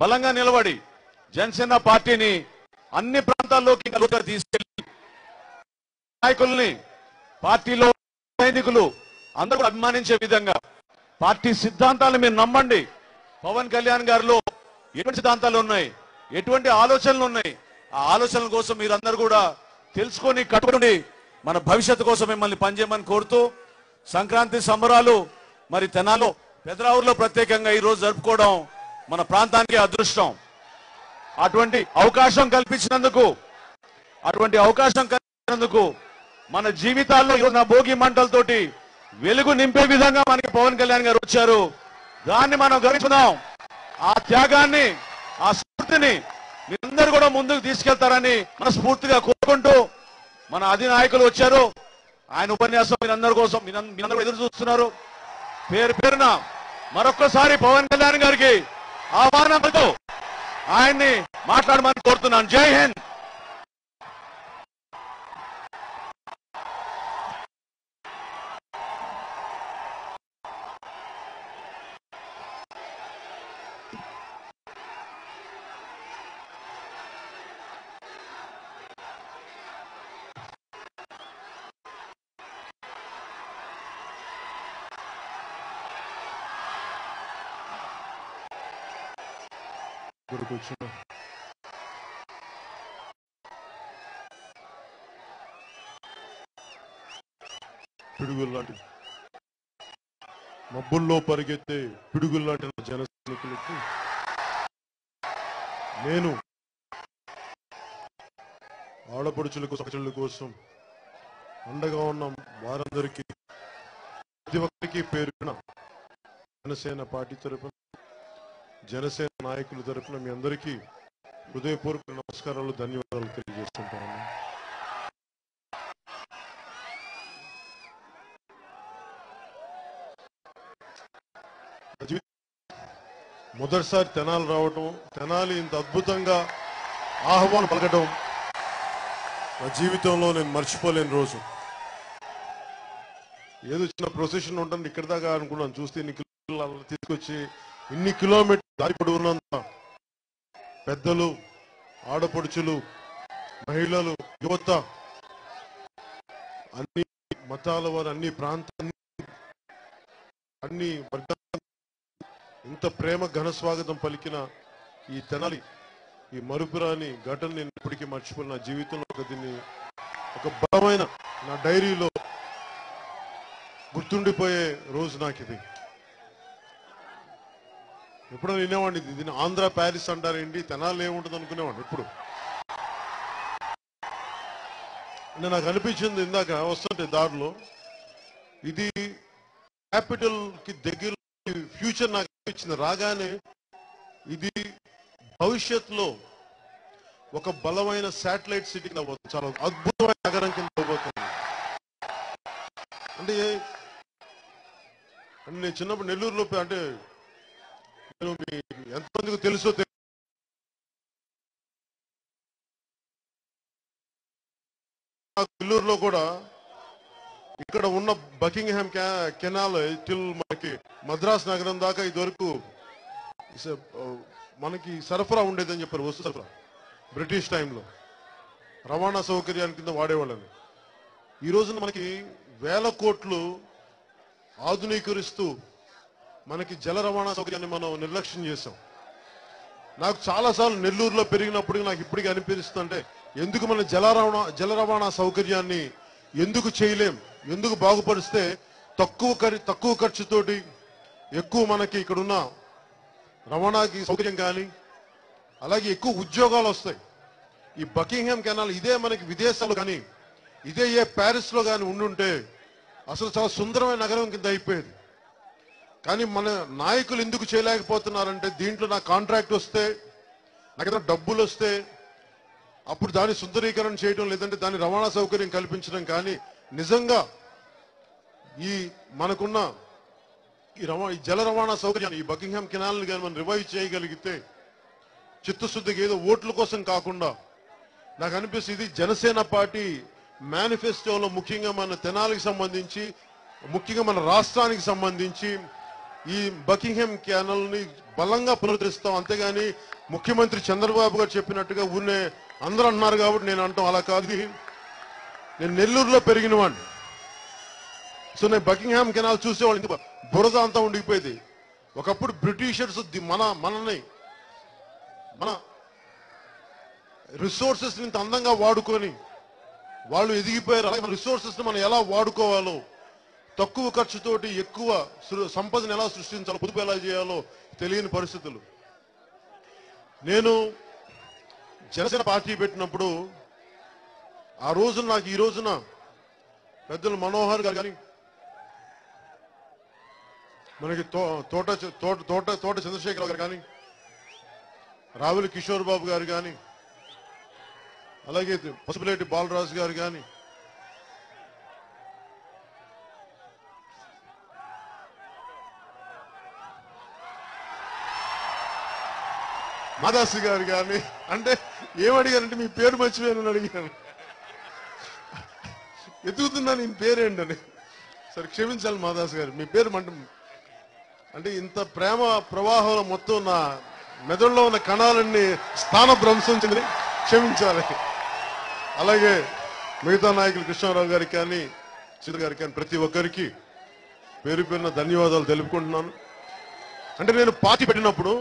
బలంగా నిలబడి జనసేన పార్టీని అన్ని ప్రాంతాల్లోకి తీసుకెళ్లి నాయకుల్ని పార్టీలో సైనికులు అందరూ అభిమానించే విధంగా పార్టీ సిద్ధాంతాలను మీరు నమ్మండి. పవన్ కళ్యాణ్ గారిలో ఎటువంటి సిద్ధాంతాలు ఉన్నాయి, ఎటువంటి ఆలోచనలు ఉన్నాయి, ఆ ఆలోచనల కోసం మీరందరూ కూడా తెలుసుకొని కట్టుబడి మన భవిష్యత్తు కోసం మిమ్మల్ని పనిచేయమని కోరుతూ సంక్రాంతి సంబరాలు మరి తెనాలో పెదరావుల్లో ప్రత్యేకంగా ఈ రోజు జరుపుకోవడం మన ప్రాంతానికి అదృష్టం. అటువంటి అవకాశం కల్పించినందుకు మన జీవితాల్లో ఈరోజు నా భోగి మంటలతోటి వెలుగు నింపే విధంగా మనకి పవన్ కళ్యాణ్ గారు వచ్చారు. దాన్ని మనం గమనించుదాం. ఆ త్యాగాన్ని, ఆ స్ఫూర్తిని మీరందరూ కూడా ముందుకు తీసుకెళ్తారని మనస్ఫూర్తిగా కోరుకుంటూ మన అధినాయకులు వచ్చారు. ఆయన ఉపన్యాసం మీరందరి కోసం మీరందరూ ఎదురు చూస్తున్నారు. పేరు పేరున మరొక్కసారి పవన్ కళ్యాణ్ గారికి ఆహ్వానంతో ఆయన్ని మాట్లాడమని కోరుతున్నాను. జై హింద్. పిడుగుల్లాంటి మబ్బుల్లో పరిగెత్తే పిడుగుల్లాంటి జన సైనికులకు నేను ఆడపడుచులకు సహచరుల కోసం అండగా ఉన్న వారందరికీ ప్రతి ఒక్కరికి పేరున జనసేన పార్టీ తరఫున జనసేన నాయకుల తరఫున మీ అందరికీ హృదయపూర్వక నమస్కారాలు, ధన్యవాదాలు తెలియజేస్తుంటాను. మొదటిసారి తెనాలి రావటం, తెనాలి ఇంత అద్భుతంగా ఆహ్వానం పలకటం నా జీవితంలో నేను మర్చిపోలేని రోజు. ఏదో చిన్న ప్రొసెషన్ ఉంటుంది ఇక్కడ దాకా అనుకున్నాను. చూస్తే ఇన్ని కిలోమీటర్లు తీసుకొచ్చి ఇన్ని కిలోమీటర్లు దారి పొడవునంత పెద్దలు, ఆడపడుచులు, మహిళలు, యువత, అన్ని మతాల వారు, అన్ని ప్రాంతాన్ని, అన్ని వర్గాల ఇంత ప్రేమ ఘన స్వాగతం పలికిన ఈ తెనాలి, ఈ మరుపురాని ఘటన నేను ఇప్పటికీ మర్చిపోయిన నా జీవితంలో ఒక బలమైన నా డైరీలో గుర్తుండిపోయే రోజు నాకు ఇది. ఎప్పుడో వినేవాడిని, దీన్ని ఆంధ్ర ప్యారిస్ అంటారేంటి, తెనాలి ఏముంటుంది అనుకునేవాడిని. ఇప్పుడు నాకు అనిపించింది ఇందాక వస్తుంటే దారిలో, ఇది క్యాపిటల్ కి దగ్గర ఫ్యూచర్ నాకు అనిపించింది. రాగానే ఇది భవిష్యత్తులో ఒక బలమైన శాటిలైట్ సిటీ కింద పోతుంది, చాలా అద్భుతమైన నగరం కింద పోతుంది. అంటే నేను చిన్నప్పుడు నెల్లూరులో, అంటే నేను ఎంతమందికి తెలుసో నెల్లూరులో కూడా ఇక్కడ ఉన్న బకింగ్హామ్ కెనాల్ టిల్ మనకి మద్రాస్ నగరం దాకా ఇదివరకు మనకి సరఫరా ఉండేదని చెప్పారు, వస్తు సరఫరా. బ్రిటిష్ టైంలో రవాణా సౌకర్యాన్ని కింద వాడేవాళ్ళని. ఈ రోజున మనకి వేల కోట్లు ఆధునీకరిస్తూ మనకి జల రవాణా సౌకర్యాన్ని మనం నిర్లక్ష్యం చేసాం. నాకు చాలాసార్లు నెల్లూరులో పెరిగినప్పుడు నాకు ఇప్పటికీ అనిపిస్తుందంటే, ఎందుకు మన జల రవాణా సౌకర్యాన్ని ఎందుకు చేయలేం, ఎందుకు బాగుపరిస్తే తక్కువ ఖర్చుతోటి ఎక్కువ మనకి ఇక్కడున్న రవాణాకి సౌకర్యం కానీ, అలాగే ఎక్కువ ఉద్యోగాలు వస్తాయి. ఈ బకింగ్హామ్ కెనాల్ ఇదే మనకి విదేశాలు కానీ, ఇదే ప్యారిస్ లో కానీ ఉండుంటే అసలు చాలా సుందరమైన నగరం కింద అయిపోయేది. కానీ మన నాయకులు ఎందుకు చేయలేకపోతున్నారంటే, దీంట్లో నా కాంట్రాక్ట్ వస్తే, నాకు ఏదైనా డబ్బులు వస్తే అప్పుడు దాన్ని సుందరీకరణ చేయడం, లేదంటే దాని రవాణా సౌకర్యం కల్పించడం. కానీ నిజంగా ఈ మనకున్న ఈ జల రవాణా సౌకర్యాన్ని, ఈ బకింగ్హామ్ కెనాల్ ని కానీ మనం రివైవ్ చేయగలిగితే, చిత్తశుద్ధికి ఏదో ఓట్ల కోసం కాకుండా, నాకు అనిపిస్తుంది ఇది జనసేన పార్టీ మేనిఫెస్టోలో ముఖ్యంగా మన తెనాలికి సంబంధించి, ముఖ్యంగా మన రాష్ట్రానికి సంబంధించి ఈ బకింగ్హామ్ కెనాల్ ని బలంగా పునరుద్ధరిస్తాం. అంతేగాని ముఖ్యమంత్రి చంద్రబాబు గారు చెప్పినట్టుగా ఊరినే అందరూ అన్నారు కాబట్టి నేను అంటాం, అలా కాదు. నేను నెల్లూరులో పెరిగిన వాడిని. సో నేను బకింగ్హామ్ కెనాల్ చూసేవాళ్ళు, బురద అంతా ఉండిపోయేది. ఒకప్పుడు బ్రిటిషర్స్ మన రిసోర్సెస్ ఇంత అందంగా వాడుకొని వాళ్ళు ఎదిగిపోయారు. అలాగే మన రిసోర్సెస్ మనం ఎలా వాడుకోవాలో, తక్కువ ఖర్చుతోటి ఎక్కువ సంపదను ఎలా సృష్టించాలో, పొదుపు ఎలా చేయాలో తెలియని పరిస్థితులు. నేను జనసేన పార్టీ పెట్టినప్పుడు ఆ రోజున నాకు ఈ రోజున పెద్దలు మనోహర్ గారు కానీ, మనకి తోట చంద్రశేఖరరావు గారు కానీ, రావుల కిషోర్ బాబు గారు కానీ, అలాగే పసుపులేటి బాలరాజు గారు కానీ, మాదాసు గారు కానీ, అంటే ఏమడిగానంటే మీ పేరు మర్చిపోయానని అడిగాను. ఎదుగుతున్నా నేను పేరేంటని. సరే క్షమించాలి మాదాసు గారు, మీ పేరు అంటే ఇంత ప్రేమ ప్రవాహంలో మొత్తం నా మెదడులో ఉన్న కణాలన్నీ స్థానభ్రంశం చెంది క్షమించాలి. అలాగే మిగతా నాయకులు కృష్ణారావు గారికి కానీ, సీత గారికి కానీ, ప్రతి ఒక్కరికి పేరు పేరున ధన్యవాదాలు తెలుపుకుంటున్నాను. అంటే నేను పార్టీ పెట్టినప్పుడు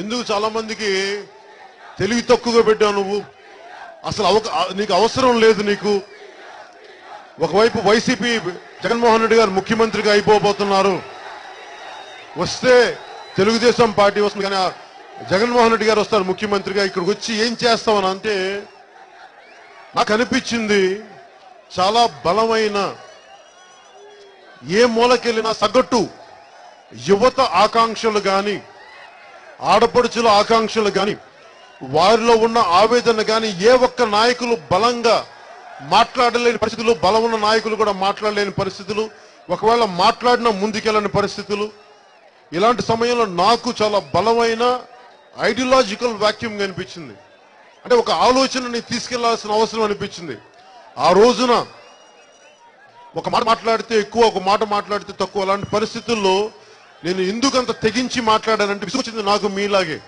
ఎందుకు చాలా మందికి తెలివి తక్కువగా పెట్టావు నువ్వు, అసలు నీకు అవసరం లేదు, నీకు ఒకవైపు వైసీపీ జగన్మోహన్ రెడ్డి గారు ముఖ్యమంత్రిగా అయిపోబోతున్నారు, వస్తే తెలుగుదేశం పార్టీ వస్తుంది, కానీ జగన్మోహన్ రెడ్డి గారు వస్తారు ముఖ్యమంత్రిగా, ఇక్కడికి వచ్చి ఏం చేస్తామని అంటే నాకు అనిపించింది చాలా బలమైన, ఏ మూలకెళ్ళినా సగటు యువత ఆకాంక్షలు కానీ, ఆడపడుచుల ఆకాంక్షలు కానీ, వారిలో ఉన్న ఆవేదన కానీ ఏ ఒక్క నాయకులు బలంగా మాట్లాడలేని పరిస్థితులు, బలం ఉన్న నాయకులు కూడా మాట్లాడలేని పరిస్థితులు, ఒకవేళ మాట్లాడినా ముందుకెళ్ళని పరిస్థితులు. ఇలాంటి సమయంలో నాకు చాలా బలమైన ఐడియాలజికల్ వాక్యూమ్ అనిపించింది. అంటే ఒక ఆలోచనని తీసుకెళ్లాల్సిన అవసరం అనిపించింది. ఆ రోజున ఒక మాట మాట్లాడితే ఎక్కువ, ఒక మాట మాట్లాడితే తక్కువ, అలాంటి పరిస్థితుల్లో నేను ఎందుకంత తెగించి మాట్లాడానంటే విసుగొచ్చింది నాకు మీలాగే.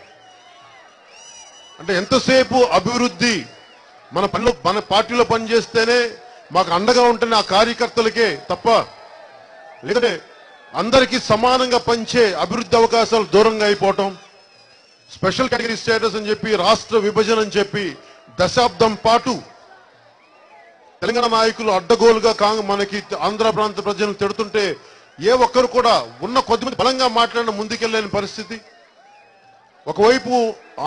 అంటే ఎంతసేపు అభివృద్ధి మన పార్టీలో పనిచేస్తేనే మాకు అండగా ఉంటేనే ఆ కార్యకర్తలకే తప్ప, లేదంటే అందరికీ సమానంగా పంచే అభివృద్ధి అవకాశాలు దూరంగా అయిపోవటం, స్పెషల్ కేటగిరీ స్టేటస్ అని చెప్పి, రాష్ట్ర విభజన అని చెప్పి దశాబ్దం పాటు తెలంగాణ నాయకులు అడ్డగోలుగా మనకి ఆంధ్ర ప్రాంత ప్రజలను తిడుతుంటే ఏ ఒక్కరు కూడా ఉన్న కొద్దిమంది బలంగా మాట్లాడిన ముందుకెళ్ళలేని పరిస్థితి. ఒకవైపు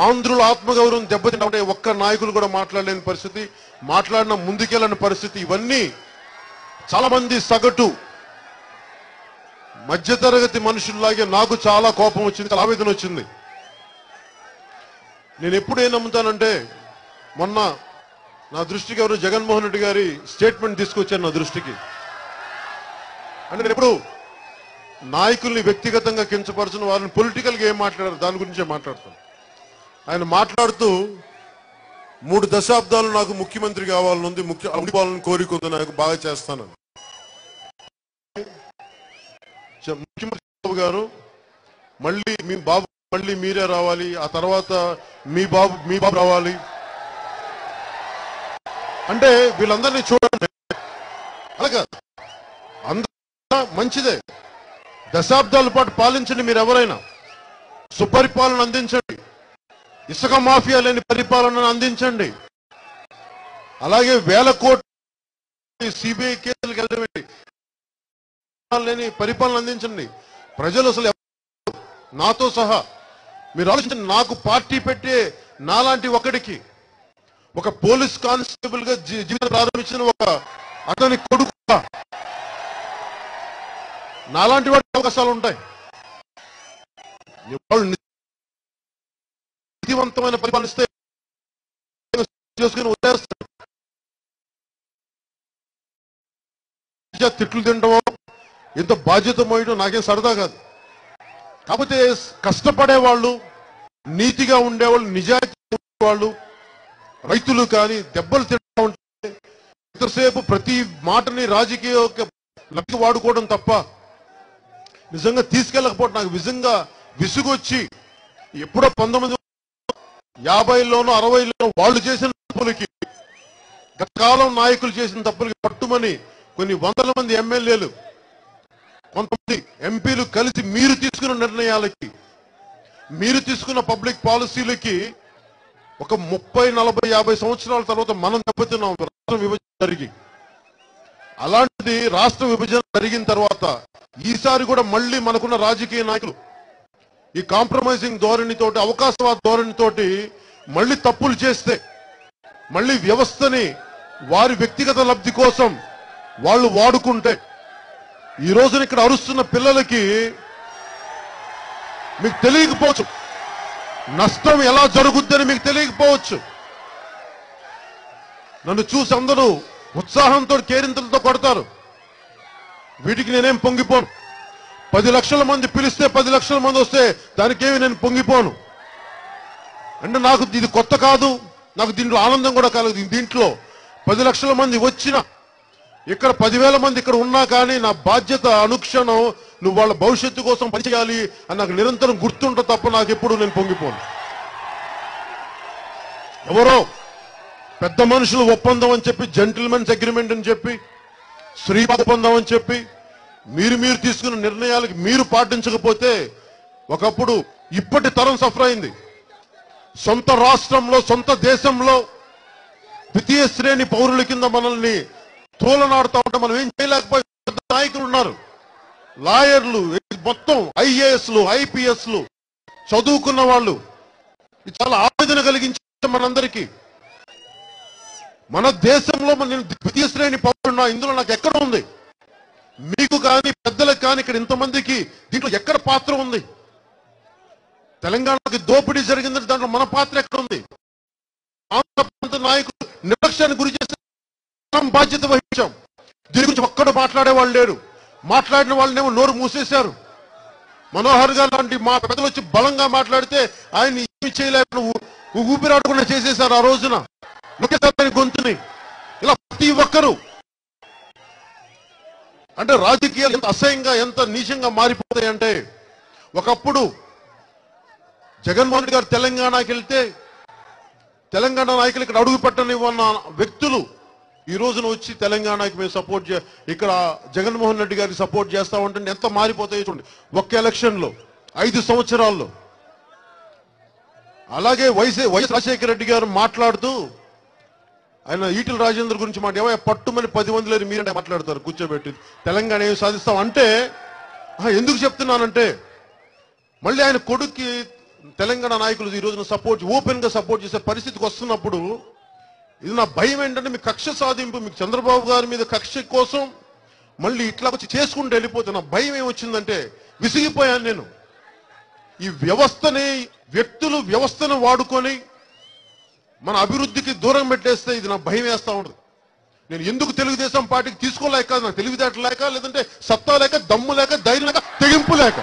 ఆంధ్రుల ఆత్మగౌరవం దెబ్బతింటే ఒక్క నాయకులు కూడా మాట్లాడలేని పరిస్థితి, మాట్లాడిన ముందుకెళ్ళని పరిస్థితి. ఇవన్నీ చాలా మంది సగటు మధ్యతరగతి మనుషుల్లాగే నాకు చాలా కోపం వచ్చింది, చాలా ఆవేదన వచ్చింది. నేను ఎప్పుడు ఏం నమ్ముతానంటే, మొన్న నా దృష్టికి ఎవరు జగన్మోహన్ రెడ్డి గారి స్టేట్మెంట్ తీసుకొచ్చారు నా దృష్టికి. అంటే నేను ఎప్పుడు నాయకుల్ని వ్యక్తిగతంగా కించపరచిన వారిని పొలిటికల్గా ఏం మాట్లాడారు దాని గురించే మాట్లాడతాను. ఆయన మాట్లాడుతూ 3 దశాబ్దాలు నాకు ముఖ్యమంత్రి కావాలనుంది, ఉండిపోవాలని కోరిక ఉంది, నాకు బాగా చేస్తాను. ముఖ్యమంత్రి బాబు గారు మళ్ళీ మీరే రావాలి, ఆ తర్వాత మీ బాబు రావాలి అంటే వీళ్ళందరినీ చూడండి. అలాగా అందరూ మంచిదే, దశాబ్దాల పాటు పాలించండి, మీరు ఎవరైనా సుపరిపాలన అందించండి, ఇసుక మాఫియా లేని పరిపాలనను అందించండి, అలాగే 1000 కోట్ల సిబిఐ కేసులకు వెళ్ళండి, లేని పరిపాలన అందించండి. ప్రజలు అసలు నాతో సహా మీరు ఆలోచించండి. నాకు పార్టీ పెట్టే నాలాంటి ఒకడికి, ఒక పోలీస్ కానిస్టేబుల్ గా జీవితం ప్రారంభించిన ఒక అతని కొడుకు, నాలాంటి వాటి అవకాశాలు ఉంటాయి. వాళ్ళు నీతివంతమైన పరిపాలిస్తే చేసుకుని వదిలేస్తారు. తిట్లు తింటామో ఎంత బాధ్యత మోయడం నాకేం సరదా కాదు. కాకపోతే కష్టపడే వాళ్ళు, నీతిగా ఉండేవాళ్ళు, నిజాయితీ వాళ్ళు, రైతులు కానీ దెబ్బలు తింటూ ఎంతసేపు ప్రతి మాటని రాజకీయ లబ్ధి వాడుకోవడం తప్ప నిజంగా తీసుకెళ్ళకపోవడం నాకు నిజంగా విసుగొచ్చి ఎప్పుడో 1950లోనో 60లోనో వాళ్ళు చేసిన తప్పులకి గతకాలం నాయకులు చేసిన తప్పులకి పట్టుమని కొన్ని వందల మంది ఎమ్మెల్యేలు కొంతమంది ఎంపీలు కలిసి మీరు తీసుకున్న నిర్ణయాలకి మీరు తీసుకున్న పబ్లిక్ పాలసీలకి ఒక 30, 40, 50 సంవత్సరాల తర్వాత మనం దెబ్బతిన్నాం రాష్ట్ర విభజన జరిగి. అలాంటిది రాష్ట్ర విభజన జరిగిన తర్వాత ఈసారి కూడా మళ్ళీ మనకున్న రాజకీయ నాయకులు ఈ కాంప్రమైజింగ్ ధోరణితోటి అవకాశవాద ధోరణితోటి మళ్ళీ తప్పులు చేస్తే మళ్ళీ వ్యవస్థని వారి వ్యక్తిగత లబ్ధి కోసం వాళ్ళు వాడుకుంటే ఈ రోజున ఇక్కడ అరుస్తున్న పిల్లలకి మీకు తెలియకపోవచ్చు, నష్టం ఎలా జరుగుద్దని మీకు తెలియకపోవచ్చు. నన్ను చూసి అందరూ ఉత్సాహంతో కేరింతలతో కొడతారు. వీటికి నేనేం పొంగిపోను. 10 లక్షల మంది పిలిస్తే 10 లక్షల మంది వస్తే దానికేమి నేను పొంగిపోను. అంటే నాకు ఇది కొత్త కాదు, నాకు దీంట్లో ఆనందం కూడా కలదు. దీంట్లో 10 లక్షల మంది వచ్చినా ఇక్కడ 10,000 మంది ఇక్కడ ఉన్నా కానీ నా బాధ్యత అనుక్షణం నువ్వు వాళ్ళ భవిష్యత్తు కోసం పనిచేయాలి అని నాకు నిరంతరం గుర్తుంటా తప్ప నాకు ఎప్పుడు నేను పొంగిపోను. ఎవరో పెద్ద మనుషులు ఒప్పందం అని చెప్పి, జెంటిల్మెన్స్ అగ్రిమెంట్ అని చెప్పి, శ్రీపాద ఒప్పందం అని చెప్పి మీరు తీసుకున్న నిర్ణయాలకి మీరు పాటించకపోతే ఒకప్పుడు ఇప్పటి తరం సఫర్ అయింది. సొంత రాష్ట్రంలో సొంత దేశంలో ద్వితీయ శ్రేణి పౌరుల కింద మనల్ని తోలనాడుతూ ఉంటే మనం ఏం చేయలేకపోయి పెద్ద నాయకులు ఉన్నారు, లాయర్లు, మొత్తం ఐఏఎస్లు, ఐపీఎస్లు చదువుకున్న వాళ్ళు. ఇది చాలా ఆవేదన కలిగించే మనందరికీ. మన దేశంలో నేను ద్వితీయ శ్రేణి పౌరున్నా, ఇందులో నాకు ఎక్కడ ఉంది? మీకు కానీ పెద్దలకు కానీ ఇక్కడ ఇంతమందికి దీంట్లో ఎక్కడ పాత్ర ఉంది? తెలంగాణకి దోపిడీ జరిగిందంటే దాంట్లో మన పాత్ర ఎక్కడ ఉంది? ఆంధ్ర ప్రాంత నాయకులు నిర్లక్ష్యానికి గురి చేస్తే బాధ్యత వహించాం. దీని గురించి ఒక్కడు మాట్లాడేవాళ్ళు లేరు. మాట్లాడిన వాళ్ళనేమో నోరు మూసేశారు. మనోహర్ గారు లాంటి మా పెద్దలు వచ్చి బలంగా మాట్లాడితే ఆయన ఏమి చేయలేక ఊపిరాడకుండా చేసేశారు ఆ రోజున గొంతుని. ఇలా ప్రతి ఒక్కరు అంటే రాజకీయాలు ఎంత అసహ్యంగా ఎంత నీచంగా మారిపోతాయంటే, ఒకప్పుడు జగన్మోహన్ రెడ్డి గారు తెలంగాణకి వెళ్తే తెలంగాణ నాయకులు ఇక్కడ అడుగు పెట్టనివ్వన్న వ్యక్తులు ఈ రోజున వచ్చి తెలంగాణకి మేము సపోర్ట్ ఇక్కడ జగన్మోహన్ రెడ్డి గారికి సపోర్ట్ చేస్తా ఉంటే ఎంత మారిపోతాయి చూడండి ఒక్క ఎలక్షన్ లో 5 సంవత్సరాల్లో. అలాగే వైఎస్ రాజశేఖర రెడ్డి గారు మాట్లాడుతూ ఆయన ఈటెల రాజేందర్ గురించి పట్టుమని 10 మంది లేరు మీరంటే మాట్లాడతారు కూర్చోబెట్టి తెలంగాణ ఏమి సాధిస్తాం అంటే. ఎందుకు చెప్తున్నానంటే మళ్ళీ ఆయన కొడుక్కి తెలంగాణ నాయకులు ఈ రోజున ఓపెన్ గా సపోర్ట్ చేసే పరిస్థితికి వస్తున్నప్పుడు ఇది నా భయం ఏంటంటే మీ కక్ష సాధింపు, మీకు చంద్రబాబు గారి మీద కక్ష కోసం మళ్ళీ ఇట్లా వచ్చి చేసుకుంటూ వెళ్ళిపోతే నా భయం ఏమొచ్చిందంటే విసిగిపోయాను నేను. ఈ వ్యవస్థని వ్యవస్థను వాడుకొని మన అభివృద్ధికి దూరం పెట్టేస్తే ఇది నా భయం వేస్తా ఉంటుంది. నేను ఎందుకు తెలుగుదేశం పార్టీకి తీసుకోలేక, నాకు తెలివితేటలు లేక, లేదంటే సత్తా లేక, దమ్ము లేక, ధైర్యం లేక, తెగింపు లేక,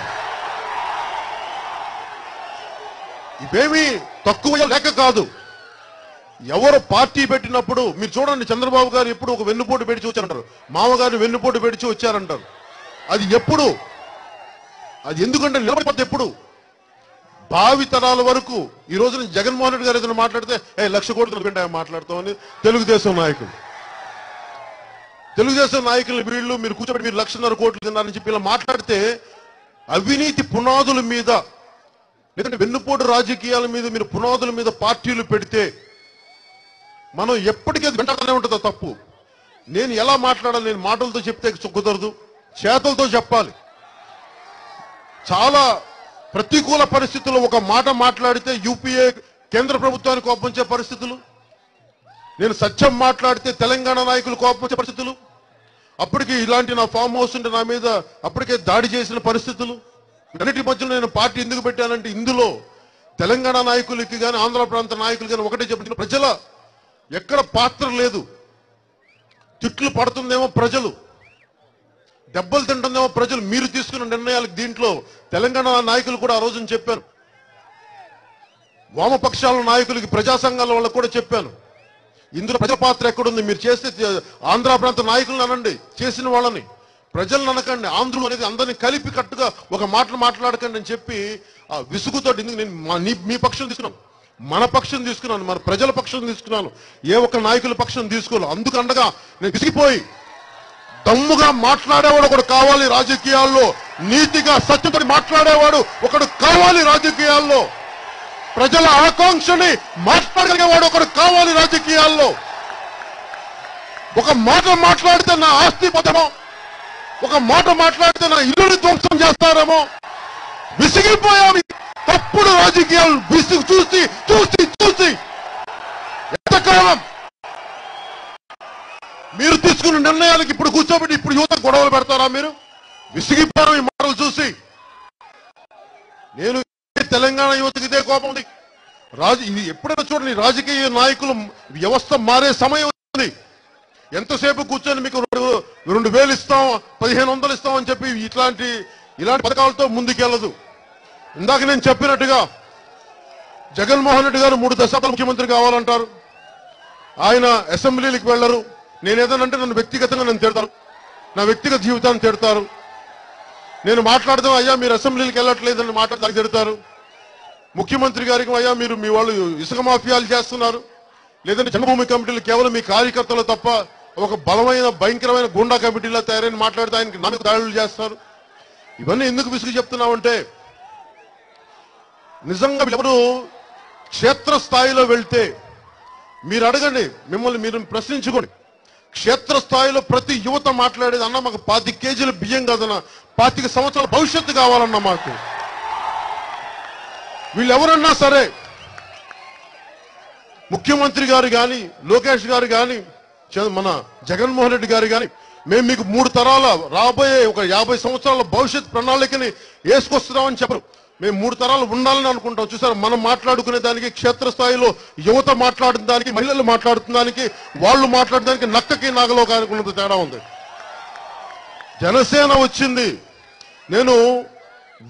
ఇవేమీ తక్కువ లేక కాదు. ఎవరు పార్టీ పెట్టినప్పుడు మీరు చూడండి, చంద్రబాబు గారు ఎప్పుడు ఒక వెన్నుపోటు పెడిచి వచ్చారంటారు, మామగారిని వెన్నుపోటు పెడిచి వచ్చారంటారు. అది ఎప్పుడు, అది ఎందుకంటే నిలబడిపోతే ఎప్పుడు భావి తరాల వరకు. ఈ రోజున జగన్మోహన్ రెడ్డి గారు ఏదైనా మాట్లాడితే 1,00,000 కోట్లు కంటే మాట్లాడతామని తెలుగుదేశం నాయకులు వీళ్ళు మీరు కూర్చోబెట్టి మీరు 1,50,000 కోట్లు తిన్నారని చెప్పి ఇలా మాట్లాడితే అవినీతి పునాదుల మీద లేదంటే వెన్నుపోటు రాజకీయాల మీద మీరు పునాదుల మీద పార్టీలు పెడితే మనం ఎప్పటికీ అది వెంటనే ఉంటుందో తప్పు. నేను ఎలా మాట్లాడాలి? నేను మాటలతో చెప్తే కుదరదు, చేతలతో చెప్పాలి. చాలా ప్రతికూల పరిస్థితుల్లో ఒక మాట మాట్లాడితే యూపీఏ కేంద్ర ప్రభుత్వానికి కోపం వచ్చే పరిస్థితులు, నేను సత్యం మాట్లాడితే తెలంగాణ నాయకులు కోపం వచ్చే పరిస్థితులు, అప్పటికి ఇలాంటి నా ఫామ్ హౌస్ ఉంటే నా మీద అప్పటికే దాడి చేసిన పరిస్థితులు. అన్నిటి మధ్యలో నేను పార్టీ ఎందుకు పెట్టానంటే ఇందులో తెలంగాణ నాయకులకి కానీ ఆంధ్ర ప్రాంత నాయకులు కానీ ఒకటే చెప్పిన ప్రజల ఎక్కడ పాత్ర లేదు. తిట్లు పడుతుందేమో ప్రజలు, దెబ్బలు తింటుందేమో ప్రజలు, మీరు తీసుకున్న నిర్ణయాలకు. దీంట్లో తెలంగాణ నాయకులు కూడా ఆ రోజున చెప్పాను, వామపక్షాల నాయకులకి ప్రజా సంఘాల వాళ్ళకు కూడా చెప్పాను, ఇందులో ప్రజల పాత్ర ఎక్కడుంది? మీరు చేస్తే ఆంధ్ర ప్రాంత నాయకులను అనండి, చేసిన వాళ్ళని, ప్రజలను అనకండి. ఆంధ్రులు అనేది అందరినీ కలిపి కట్టుగా ఒక మాటలు మాట్లాడకండి అని చెప్పి ఆ విసుగుతో నేను మీ పక్షం తీసుకున్నాను, మన పక్షం తీసుకున్నాను, మన ప్రజల పక్షం తీసుకున్నాను, ఏ ఒక్క నాయకుల పక్షం తీసుకోవాలి. అందుకు అండగా నేను విసిగిపోయి దమ్ముగా మాట్లాడేవాడు ఒకడు కావాలి రాజకీయాల్లో, నీతిగా సత్యంతో మాట్లాడేవాడు ఒకడు కావాలి రాజకీయాల్లో, ప్రజల ఆకాంక్షని మాట్లాడగలిగేవాడు ఒకడు కావాలి రాజకీయాల్లో. ఒక మాట మాట్లాడితే నా ఆస్తి పోతామో, ఒక మాట మాట్లాడితే నా ఇల్లుని ధ్వంసం చేస్తారేమో. విసిగిపోయాము తప్పుడు రాజకీయాలు విసిగి చూసి చూసి చూసి. ఎంతకాలం మీరు తీసుకున్న నిర్ణయాలకు ఇప్పుడు కూర్చోబెట్టి ఇప్పుడు యువత గొడవలు పెడతారా? మీరు విసిగిపోయాం ఈ మాటలు చూసి. నేను తెలంగాణ యువతకి ఇదే కోపం ఉంది. ఇది ఎప్పుడైనా చూడండి, రాజకీయ నాయకులు వ్యవస్థ మారే సమయం ఉంది. ఎంతసేపు కూర్చొని మీకు 2000 ఇస్తాం, 1500 ఇస్తాం అని చెప్పి ఇలాంటి పథకాలతో ముందుకెళ్ళదు. ఇందాక నేను చెప్పినట్టుగా జగన్మోహన్ రెడ్డి గారు 3 దశాబ్దాలు ముఖ్యమంత్రి కావాలంటారు. ఆయన అసెంబ్లీలకు వెళ్లరు. నేనేదనంటే నన్ను వ్యక్తిగతంగా నన్ను తిడతారు, నా వ్యక్తిగత జీవితాన్ని తిడతారు. నేను మాట్లాడదాం, అయ్యా మీరు అసెంబ్లీలకు వెళ్ళట్లేదని మాట్లాడతానికి తిడతారు. ముఖ్యమంత్రి గారికి, అయ్యా మీరు మీ వాళ్ళు ఇసుక మాఫియాలు చేస్తున్నారు, లేదంటే జన్మభూమి కమిటీలు కేవలం మీ కార్యకర్తలు తప్ప ఒక బలమైన భయంకరమైన గూండా కమిటీలో తయారైన మాట్లాడితే ఆయనకి నాకు దాడులు చేస్తారు. ఇవన్నీ ఎందుకు విసుగు చెప్తున్నామంటే, నిజంగా ఎవరు క్షేత్రస్థాయిలో వెళ్తే మీరు అడగండి, మిమ్మల్ని మీరు ప్రశ్నించుకోండి. క్షేత్రస్థాయిలో ప్రతి యువత మాట్లాడేది, అన్న మాకు 25 కేజీల బియ్యం కాదన్న, 25 సంవత్సరాల భవిష్యత్తు కావాలన్న మాకు. వీళ్ళెవరన్నా సరే, ముఖ్యమంత్రి గారు కానీ, లోకేష్ గారు కానీ, మన జగన్మోహన్ రెడ్డి గారు కానీ, మేము మీకు 3 తరాల రాబోయే ఒక 50 సంవత్సరాల భవిష్యత్ ప్రణాళికని వేసుకొస్తున్నామని చెప్పరు. మేము 3 తరాలు ఉండాలని అనుకుంటాం. చూసారు, మనం మాట్లాడుకునే దానికి, క్షేత్రస్థాయిలో యువత మాట్లాడుతున్న దానికి, మహిళలు మాట్లాడుతున్న దానికి, వాళ్ళు మాట్లాడడానికి నక్కకి నాగలోకానికి ఉన్నంత తేడా ఉంది. జనసేన వచ్చింది, నేను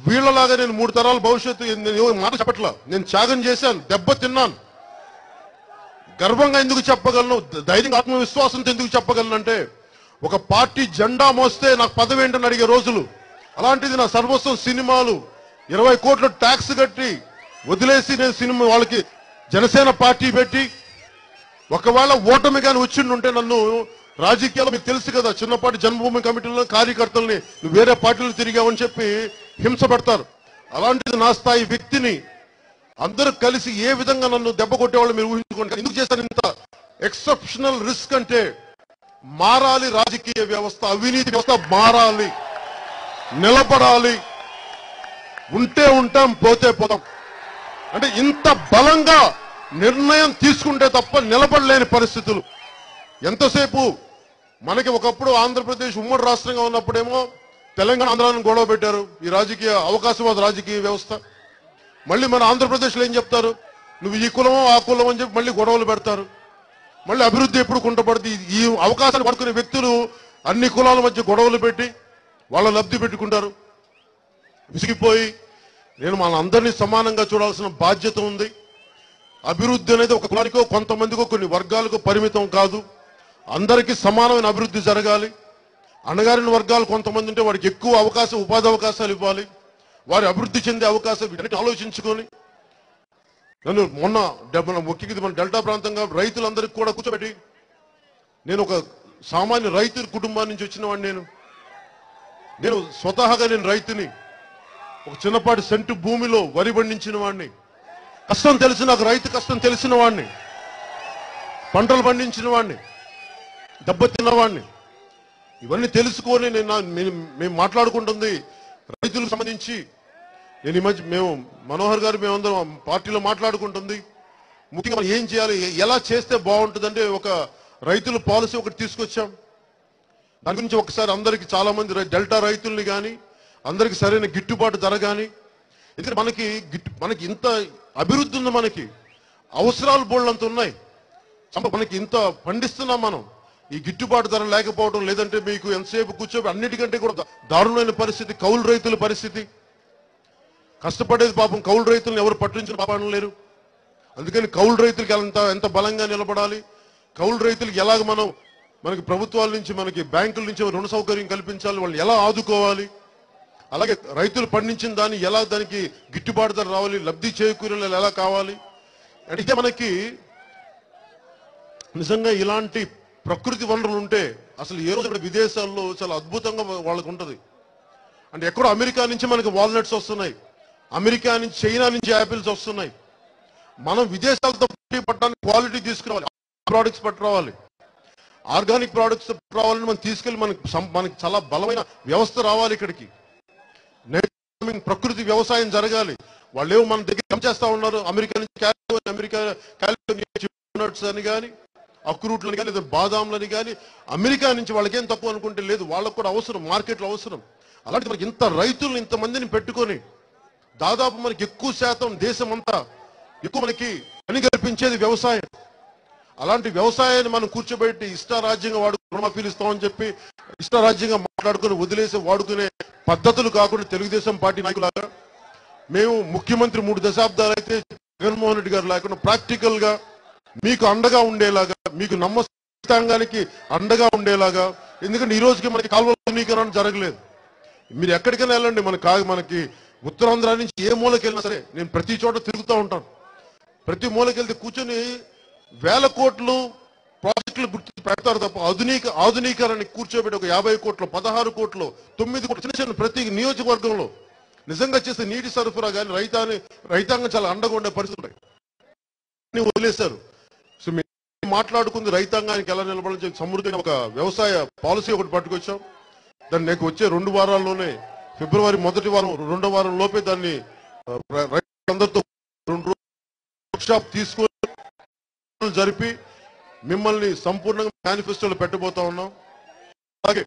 వీళ్ళలాగా నేను 3 తరాల భవిష్యత్తు నేను మాట చెప్పట్లా. నేను త్యాగం చేశాను, దెబ్బ తిన్నాను. గర్వంగా ఎందుకు చెప్పగలను, ధైర్యంగా ఆత్మవిశ్వాసంతో ఎందుకు చెప్పగలను అంటే, ఒక పార్టీ జెండా మోస్తే నాకు పదవి ఏంటని అడిగే రోజులు. అలాంటిది నా సర్వస్వం సినిమాలు, 20 కోట్ల ట్యాక్స్ కట్టి వదిలేసి నేను సినిమా వాళ్ళకి జనసేన పార్టీ పెట్టి, ఒకవేళ ఓటమి కానీ వచ్చిండుంటే నన్ను రాజకీయాలు మీకు తెలుసు కదా, చిన్నపాటి జన్మభూమి కమిటీలో కార్యకర్తల్ని నువ్వు వేరే పార్టీలు తిరిగావని చెప్పి హింస పెడతారు. అలాంటిది నా స్థాయి వ్యక్తిని అందరూ కలిసి ఏ విధంగా నన్ను దెబ్బ కొట్టేవాళ్ళు మీరు ఊహించుకోండి. ఎందుకు చేశాను ఇంత ఎక్సెప్షనల్ రిస్క్ అంటే, మారాలి రాజకీయ వ్యవస్థ, అవినీతి వ్యవస్థ మారాలి, నిలబడాలి. ఉంటే ఉంటాం, పోతే పోతాం అంటే ఇంత బలంగా నిర్ణయం తీసుకుంటే తప్ప నిలబడలేని పరిస్థితులు. ఎంతసేపు మనకి ఒకప్పుడు ఆంధ్రప్రదేశ్ ఉమ్మడి రాష్ట్రంగా ఉన్నప్పుడేమో తెలంగాణ ఆంధ్రాను గొడవ పెట్టారు, ఈ రాజకీయ అవకాశవాద రాజకీయ వ్యవస్థ. మళ్ళీ మన ఆంధ్రప్రదేశ్లో ఏం చెప్తారు, నువ్వు ఈ కులమో ఆ కులం అని చెప్పి మళ్ళీ గొడవలు పెడతారు. మళ్ళీ అభివృద్ధి ఎప్పుడు కుంటపడుతుంది. ఈ అవకాశాన్ని పడుకునే వ్యక్తులు అన్ని కులాల మధ్య గొడవలు పెట్టి వాళ్ళ లబ్ధి పెట్టుకుంటారు. విసిగిపోయి నేను మన అందరినీ సమానంగా చూడాల్సిన బాధ్యత ఉంది. అభివృద్ధి అనేది ఒక కులానికో కొంతమందికో కొన్ని వర్గాలకు పరిమితం కాదు, అందరికీ సమానమైన అభివృద్ధి జరగాలి. అణగారిన వర్గాలు కొంతమంది ఉంటే వాడికి ఎక్కువ అవకాశం, ఉపాధి అవకాశాలు ఇవ్వాలి, వారి అభివృద్ధి చెందే అవకాశం, వీటన్నిటి ఆలోచించుకొని నన్ను మొన్న ముఖ్యంగా మన డెల్టా ప్రాంతంగా రైతులందరికీ కూడా కూర్చోబెట్టి, నేను ఒక సామాన్య రైతు కుటుంబాన్ని నుంచి వచ్చిన వాడిని, నేను స్వతహాగా నేను రైతుని, ఒక చిన్నపాటి సెంటు భూమిలో వరి పండించిన వాడిని, కష్టం తెలిసి నాకు రైతు కష్టం తెలిసిన వాడిని, పంటలు పండించిన వాడిని, దెబ్బతిన్నవాడిని. ఇవన్నీ తెలుసుకొని మేము మాట్లాడుకుంటుంది రైతులకు సంబంధించి. నేను ఈ మధ్య మేము మనోహర్ గారు మేమందరం పార్టీలో మాట్లాడుకుంటుంది ముఖ్యంగా ఏం చేయాలి, ఎలా చేస్తే బాగుంటుందంటే ఒక రైతుల పాలసీ ఒకటి తీసుకొచ్చాం. దాని గురించి ఒకసారి అందరికి, చాలా మంది డెల్టా రైతుల్ని కానీ అందరికి సరైన గిట్టుబాటు ధర కానీ, ఎందుకంటే మనకి ఇంత అభివృద్ధి ఉంది, మనకి అవసరాలు బోళ్ళంత ఉన్నాయి, మనకి ఇంత పండిస్తున్నాం మనం. ఈ గిట్టుబాటు ధర లేకపోవడం, లేదంటే మీకు ఎంతసేపు కూర్చోబెట్టి అన్నిటికంటే కూడా దారుణమైన పరిస్థితి కౌలు రైతుల పరిస్థితి. కష్టపడేది పాపం కౌలు రైతులను ఎవరు పట్టించిన పాపం లేరు. అందుకని కౌలు రైతులకి ఎంత బలంగా నిలబడాలి, కౌలు రైతులకు ఎలాగ మనకి ప్రభుత్వాల నుంచి మనకి బ్యాంకుల నుంచి రుణ సౌకర్యం కల్పించాలి, వాళ్ళు ఎలా ఆదుకోవాలి, అలాగే రైతులు పండించిన దాన్ని ఎలా దానికి గిట్టుబాటు ధర రావాలి, లబ్ధి చేకూరేలా ఎలా కావాలి. అంటే మనకి నిజంగా ఇలాంటి ప్రకృతి వనరులు ఉంటే అసలు ఏ రోజు విదేశాల్లో చాలా అద్భుతంగా వాళ్ళకు ఉంటది. అంటే ఎక్కడో అమెరికా నుంచి మనకి వాల్నట్స్ వస్తున్నాయి, అమెరికా నుంచి చైనా నుంచి యాపిల్స్ వస్తున్నాయి. మనం విదేశాలతో పోటీ పడడానికి క్వాలిటీ తీసుకురావాలి, ప్రోడక్ట్స్ పట్టురావాలి, ఆర్గానిక్ ప్రోడక్ట్స్ రావాలని మనం తీసుకెళ్లి మనకి చాలా బలమైన వ్యవస్థ రావాలి. ఇక్కడికి ప్రకృతి వ్యవసాయం జరగాలి. వాళ్ళేమో మన దగ్గర చేస్తా ఉన్నారు, అమెరికా నుంచి కాలిఫోర్నియా అని కానీ అక్రూట్లని కానీ లేదా బాదాంలని కానీ అమెరికా నుంచి వాళ్ళకేం తక్కువ అనుకుంటే లేదు, వాళ్ళకు కూడా అవసరం, మార్కెట్లో అవసరం. అలాంటి మనకి ఇంత రైతులను ఇంతమందిని పెట్టుకొని దాదాపు మనకి ఎక్కువ శాతం దేశం అంతా ఎక్కువ మనకి పని కల్పించేది వ్యవసాయం. అలాంటి వ్యవసాయాన్ని మనం కూర్చోబెట్టి ఇష్టారాజ్యంగా రుణమాఫీలు ఇస్తామని చెప్పి ఇష్టారాజ్యంగా మాట్లాడుకుని వదిలేసి వాడుకునే పద్ధతులు కాకుండా తెలుగుదేశం పార్టీ నాయకులాగా మేము ముఖ్యమంత్రి 3 దశాబ్దాలు అయితే జగన్మోహన్ రెడ్డి గారు లేకుండా ప్రాక్టికల్ గా మీకు అండగా ఉండేలాగా, మీకు నమ్మకానికి అండగా ఉండేలాగా. ఎందుకంటే ఈ రోజుకి మనకి కాలువనీకరణ జరగలేదు. మీరు ఎక్కడికైనా వెళ్ళండి, మనకి ఉత్తరాంధ్ర నుంచి ఏ మూలకి వెళ్ళినా సరే, నేను ప్రతి చోట తిరుగుతూ ఉంటాను. ప్రతి మూలకి వెళ్తే కూర్చొని వేల కోట్లు ప్రాజెక్టులు గుర్తు పెడతారు తప్ప ఆధునీకరణకి కూర్చోబెట్టి ఒక 50 కోట్లు 16 కోట్లు 9 కోట్లు చిన్న చిన్న ప్రతి నియోజకవర్గంలో నిజంగా చేస్తే నీటి సరఫరా కానీ రైతాంగం చాలా అండగా ఉండే పరిస్థితులు వదిలేశారు. సో మేము మాట్లాడుకుంది రైతాంగానికి ఎలా నిలబడాలని సమృద్ధి ఒక వ్యవసాయ పాలసీ ఒకటి పట్టుకొచ్చాం. దాన్ని నాకు వచ్చే 2 వారాల్లోనే ఫిబ్రవరి 1వ వారం 2వ వారం లోపే దాన్ని రైతులందరితో 2 వర్క్షాప్ తీసుకొని జరిపి మిమ్మల్ని సంపూర్ణంగా మేనిఫెస్టోలో పెట్టబోతా ఉన్నాం. అలాగే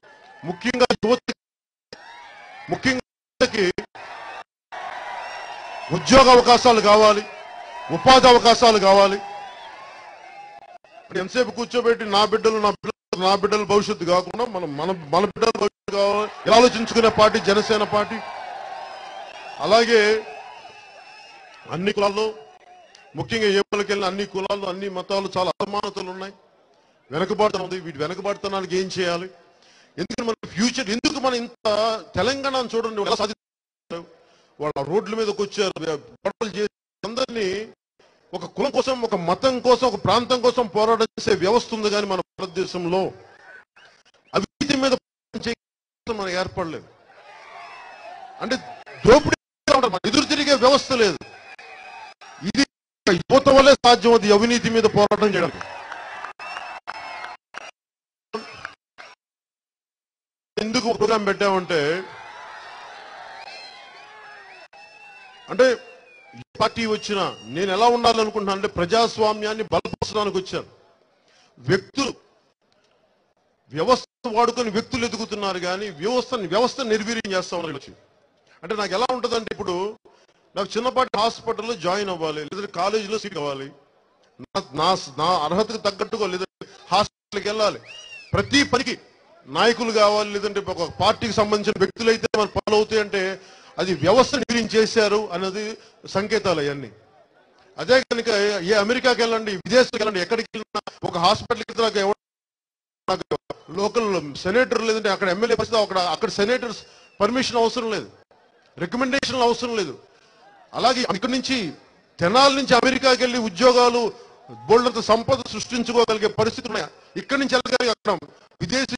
ముఖ్యంగా యువతకి ఉద్యోగ అవకాశాలు కావాలి, ఉపాధి అవకాశాలు కావాలి. ఎంతసేపు కూర్చోబెట్టి నా బిడ్డల భవిష్యత్తు కాకుండా మన బిడ్డల భవిష్యత్తు కావాలి ఆలోచించుకునే పార్టీ జనసేన పార్టీ. అలాగే అన్ని కులాల్లో ముఖ్యంగా ఏపీలోకి వెళ్ళిన అన్ని కులాలు అన్ని మతాలు చాలా అసమానతలు ఉన్నాయి, వెనకబాటుతనం ఉంది. వీటి వెనకబాటుతనానికి ఏం చేయాలి, ఎందుకంటే మన ఫ్యూచర్ ఎందుకు మనం ఇంత తెలంగాణను చూడండి ఎలా సాధించారు. వాళ్ళ రోడ్ల మీదకి వచ్చారు, గొడవలు చేసి అందరినీ ఒక కులం కోసం, ఒక మతం కోసం, ఒక ప్రాంతం కోసం పోరాటం చేసే వ్యవస్థ ఉంది. కానీ మన భారతదేశంలో అవినీతి మీద మనం ఏర్పడలేదు. అంటే దోపిడీ ఎదురు తిరిగే వ్యవస్థ లేదు. ఇది యువత వల్లే సాధ్యం అది అవినీతి మీద పోరాటం చేయడం. ఎందుకు ప్రోగ్రాం పెట్టామంటే అంటే పార్టీ వచ్చినా నేను ఎలా ఉండాలనుకుంటున్నాను అంటే ప్రజాస్వామ్యాన్ని బలపరచడానికి వచ్చాను. వ్యవస్థ వాడుకొని వ్యక్తులు ఎదుగుతున్నారు కానీ వ్యవస్థ నిర్వీర్యం చేస్తా ఉన్నారు. అంటే నాకు ఎలా ఉంటుందంటే ఇప్పుడు నాకు చిన్నపాటి హాస్పిటల్లో జాయిన్ అవ్వాలి, లేదంటే కాలేజీలో సీట్ కావాలి, నా అర్హతకు తగ్గట్టుగా లేదంటే హాస్పిటల్కి వెళ్ళాలి. ప్రతి పనికి నాయకులు కావాలి, లేదంటే ఒక పార్టీకి సంబంధించిన వ్యక్తులు అయితే మన పనులు అవుతాయి. అంటే అది వ్యవస్థ నిర్వీర్యం చేశారు అన్నది సంకేతాలు అవన్నీ. అదే కనుక ఏ అమెరికాకి వెళ్ళండి, విదేశాలకు వెళ్ళండి, ఎక్కడికి వెళ్ళినా ఒక హాస్పిటల్కి నాకు లోకల్ సెనేటర్ లేదంటే అక్కడ ఎమ్మెల్యే పరిస్థితి అక్కడ సెనేటర్స్ పర్మిషన్ అవసరం లేదు, రికమెండేషన్ అవసరం లేదు. అలాగే ఇక్కడి నుంచి తెనాల నుంచి అమెరికాకి వెళ్ళి ఉద్యోగాలు బోల్డంత సంపద సృష్టించుకోగలిగే పరిస్థితులు ఉన్నాయి. ఇక్కడి నుంచి వెళ్ళగలిగే అక్కడ విదేశీ.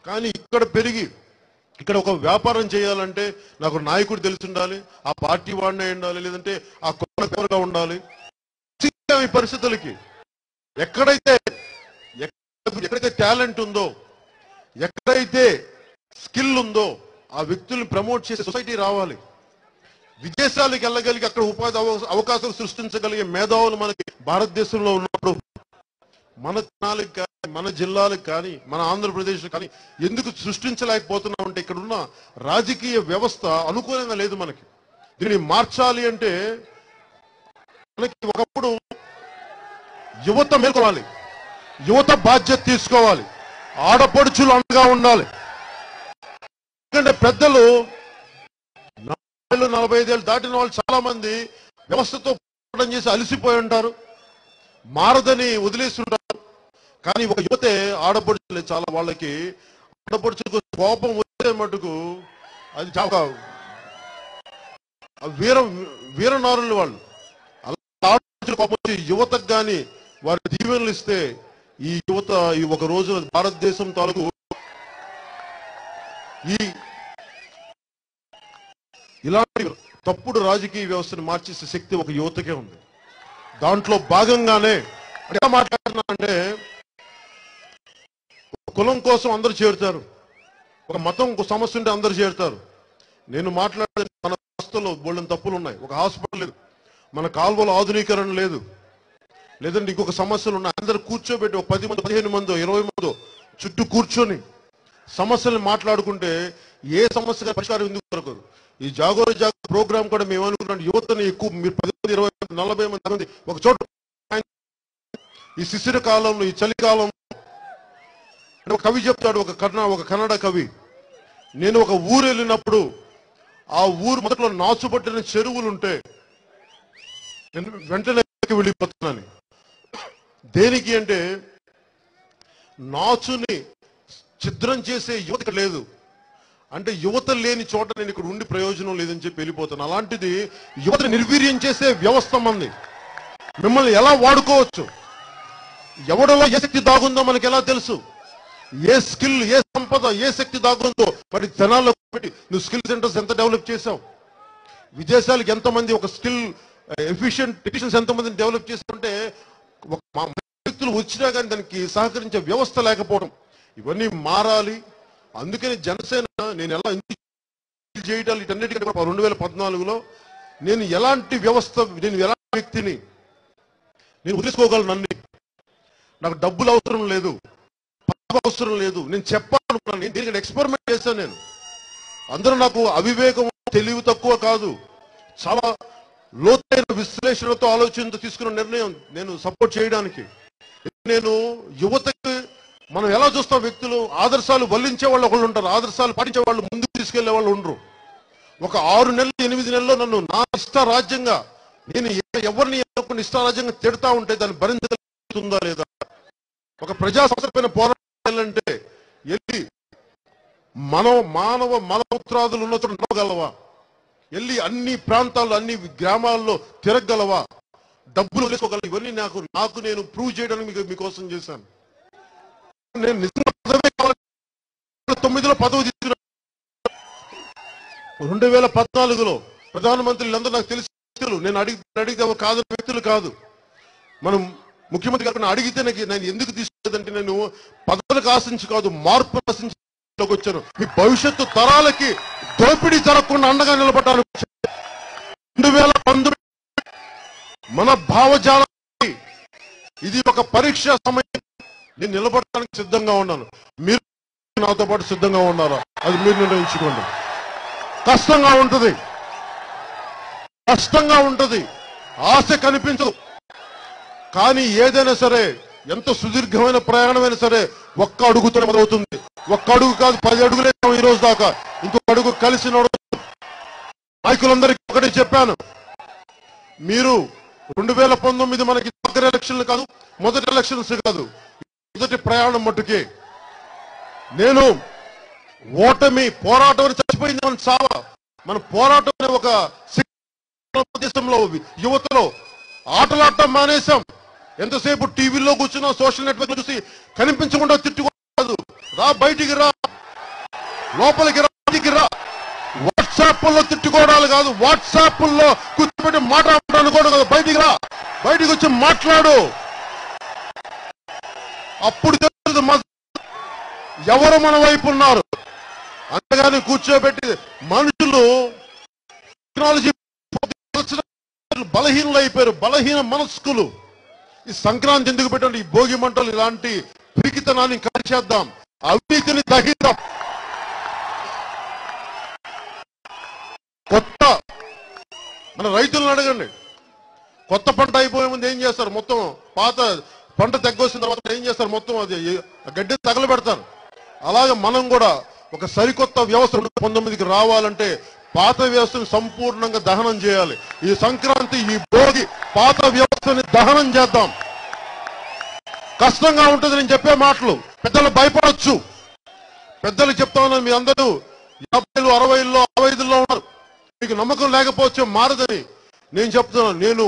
కానీ ఇక్కడ పెరిగి ఇక్కడ ఒక వ్యాపారం చేయాలంటే నాకు నాయకుడు తెలిసి ఉండాలి, ఆ పార్టీ వాడినే ఉండాలి, లేదంటే ఆ కొనగా ఉండాలి. ఈ పరిస్థితులకి ఎక్కడైతే టాలెంట్ ఉందో, ఎక్కడైతే స్కిల్ ఉందో ఆ వ్యక్తుల్ని ప్రమోట్ చేసే సొసైటీ రావాలి. విదేశాలకు వెళ్ళగలిగి అక్కడ ఉపాధి అవకాశాలు సృష్టించగలిగే మేధావులు మనకి భారతదేశంలో ఉన్నప్పుడు మన జిల్లాలకు కానీ మన జిల్లాలకు కానీ మన ఆంధ్రప్రదేశ్ కానీ ఎందుకు సృష్టించలేకపోతున్నాం అంటే ఇక్కడ ఉన్న రాజకీయ వ్యవస్థ అనుకూలంగా లేదు. మనకి దీన్ని మార్చాలి అంటే మనకి ఒకప్పుడు యువత మేల్కోవాలి, యువత బాధ్యత తీసుకోవాలి, ఆడపడుచులు అండగా ఉండాలి. ఎందుకంటే పెద్దలు 40 45 ఏళ్ళు దాటిన వాళ్ళు చాలా మంది వ్యవస్థతో పోరాటం చేసి అలసిపోయి ఉంటారు. మారదని వదిలేస్తుంటారు. కానీ ఒక యువతే ఆడపడుచులే చాలా వాళ్ళకి ఆడపడుచుకు కోపం వచ్చే మటుకు అది చాలా వీరనారులు వాళ్ళు. అలా ఆడపడుచులు కోపం వచ్చి యువతకు కానీ వారి దీవెనలు ఇస్తే ఈ యువత ఈ ఒక రోజు భారతదేశం తాలూకు ఇలాంటి తప్పుడు రాజకీయ వ్యవస్థను మార్చేసే శక్తి ఒక యువతకే ఉంది. దాంట్లో భాగంగానే ఎలా మాట్లాడుతున్నా అంటే కులం కోసం అందరూ చేరుతారు, ఒక మతం సమస్య ఉంటే అందరూ చేరుతారు. నేను మాట్లాడే మన వ్యవస్థలో బోల్డెన్ తప్పులు ఉన్నాయి. ఒక హాస్పిటల్ లేదు, మన కాల్వలో ఆధునీకరణ లేదు, లేదంటే ఇంకొక సమస్యలు ఉన్నాయి. అందరు కూర్చోబెట్టి ఒక 10 మంది 15 మందో 20 మందో చుట్టూ కూర్చొని సమస్యలు మాట్లాడుకుంటే ఏ సమస్యగా పరిష్కారం ఎందుకు దొరకదు. ఈ జాగోర ప్రోగ్రామ్ కూడా మేము అనుకున్నాం, యువతని ఎక్కువ మీరు 10 మంది 20 మంది 40 మంది ఒక చోట ఈ శిశిర కాలంలో ఈ చలికాలంలో ఒక కవి చెప్తాడు, ఒక కన్నడ కవి, నేను ఒక ఊరు వెళ్ళినప్పుడు ఆ ఊరు మొదట్లో నాచుపట్టిన చెరువులుంటే నేను వెంటనే వెళ్ళిపోతున్నాను. దేనికి అంటే నాచుని ఛిద్రం చేసే యువత లేదు, అంటే యువత లేని చోట నేను ఇక్కడ ఉండి ప్రయోజనం లేదని చెప్పి వెళ్ళిపోతాను. అలాంటిది యువతని నిర్వీర్యం చేసే వ్యవస్థ మంది. మిమ్మల్ని ఎలా వాడుకోవచ్చు, ఎవడలో ఏ శక్తి దాగుందో మనకి ఎలా తెలుసు, ఏ స్కిల్ ఏ సంపద ఏ శక్తి దాగుందో మరి జనాల్లో పెట్టి నువ్వు స్కిల్ సెంటర్స్ ఎంత డెవలప్ చేసావు, విదేశాలకు ఎంతమంది ఒక స్కిల్ ఎఫిషియన్స్ ఎంతమందిని డెవలప్ చేస్తుంటే వ్యక్తులు వచ్చినా కానీ దానికి సహకరించే వ్యవస్థ లేకపోవడం, ఇవన్నీ మారాలి. అందుకని జనసేన నేను ఎలా చేయటాలు వీటన్నిటికంటే 2014లో నేను ఎలాంటి వ్యవస్థ, నేను ఎలాంటి వ్యక్తిని నేను వదిలేసుకోగలను. అన్ని నాకు డబ్బులు అవసరం లేదు, అవసరం లేదు, నేను చెప్పాలనుకున్నాను. నేను దీనికి ఎక్స్పెరిమెంట్ చేశాను. నేను అందరూ నాకు అవివేకం తెలివి తక్కువ కాదు, చాలా లోతైన విశ్లేషణతో ఆలోచనతో తీసుకున్న నిర్ణయం నేను సపోర్ట్ చేయడానికి. నేను యువతకి మనం ఎలా చూస్తాం, వ్యక్తులు ఆదర్శాలు వల్లించే వాళ్ళు ఒకళ్ళు ఉంటారు, ఆదర్శాలు పాటించే వాళ్ళు ముందుకు తీసుకెళ్లే వాళ్ళు ఉండరు. ఒక 6 నెలలు 8 నెలల్లో నన్ను నా ఇష్ట రాజ్యంగా నేను ఎవరిని ఇష్టారాజ్యంగా తిడతా ఉంటే దాన్ని భరించగలుగుతుందా లేదా. ఒక ప్రజా సంస్థ పైన పోరాడాలంటే వెళ్ళి మానవ మలమూత్రాదులు ఉన్న చోట నడవగలవా, వెళ్ళి అన్ని ప్రాంతాల్లో అన్ని గ్రామాల్లో తిరగలవా, డబ్బులు వేసుకోగలవా, ఇవన్నీ నాకు నేను ప్రూవ్ చేయడానికి మీకోసం చేశాను. నేను నిజంగా పదవి కావాలి, 2009లో పదవి తీసుకున్నా, 2014లో ప్రధానమంత్రులు అందరూ నాకు తెలిసి నేను అడిగితే కాదని వ్యక్తులు కాదు. మనం ముఖ్యమంత్రి గారు అడిగితే నేను ఎందుకు తీసుకోలేదంటే నేను పదవులకు ఆశించి కాదు, మార్పు ఆశించి వచ్చాను. మీ భవిష్యత్తు తరాలకి దోపిడీ జరగకుండా అండగా నిలబడ్డాను. 2019 మన భావజాలానికి ఇది ఒక పరీక్ష సమయం. నేను నిలబడటానికి సిద్ధంగా ఉన్నాను. మీరు నాతో పాటు సిద్ధంగా ఉన్నారా అది మీరు నిర్ణయించుకోండి. కష్టంగా ఉంటుంది, ఆశ కనిపించదు. కానీ ఏదైనా సరే, ఎంత సుదీర్ఘమైన ప్రయాణమైనా సరే ఒక్క అడుగుతో మొదలవుతుంది. ఒక్క అడుగు కాదు, 10 అడుగులే ఈ రోజు దాకా. ఇంకొక అడుగు కలిసి నాయకులందరికీ ఒకటి చెప్పాను, మీరు 2019 మనకి దగ్గర ఎలక్షన్లు కాదు, మొదటి ఎలక్షన్స్ కాదు, మొదటి ప్రయాణం మట్టుకే. నేను ఓటమి పోరాటం అని చచ్చిపోయింది మన చావ. మన పోరాటం అనే ఒక దేశంలో యువతలో ఆటలాడటం మానేశాం. ఎంతసేపు టీవీలో కూర్చున్నా, సోషల్ నెట్వర్క్ చూసి కనిపించకుండా తిట్టుకోదు. రా, బయటికి రా, లోపలికి రా, బయటికి రా. వాట్సాప్లో తిట్టుకోవడాలు కాదు, వాట్సాప్లో కూర్చోబెట్టి మాట్లాడటానికి కూడా కాదు. బయటికి రా, బయటికి వచ్చి మాట్లాడు. అప్పుడు తెలుసు ఎవరు మన వైపు ఉన్నారు. అంతగాని కూర్చోబెట్టి మనుషులు టెక్నాలజీ బలహీనలు అయిపోయారు, బలహీన మనస్కులు. ఈ సంక్రాంతి ఎందుకు పెట్టండి, ఈ భోగి మంటలు, ఇలాంటి పిరికితనాన్ని కాల్చేద్దాం, అవినీతిని దహిద్దాం. మన రైతులను అడగండి, కొత్త పంట అయిపోయే ముందు ఏం చేస్తారు, మొత్తం పాత పంట తెగ్గొచ్చిన తర్వాత ఏం చేస్తారు, మొత్తం అది గడ్డి తగలబెడతారు. అలాగే మనం కూడా ఒక సరికొత్త వ్యవస్థ 2019కి రావాలంటే పాత వ్యవస్థను సంపూర్ణంగా దహనం చేయాలి. ఈ సంక్రాంతి, ఈ భోగి పాత వ్యవస్థని దహనం చేద్దాం. కష్టంగా ఉంటుంది నేను చెప్పే మాటలు. పెద్దలు భయపడొచ్చు. పెద్దలు చెప్తా ఉన్నాను, మీ అందరూ 50, 60, 65లో ఉన్నారు. మీకు నమ్మకం లేకపోవచ్చు మారదని నేను చెప్తున్నాను. నేను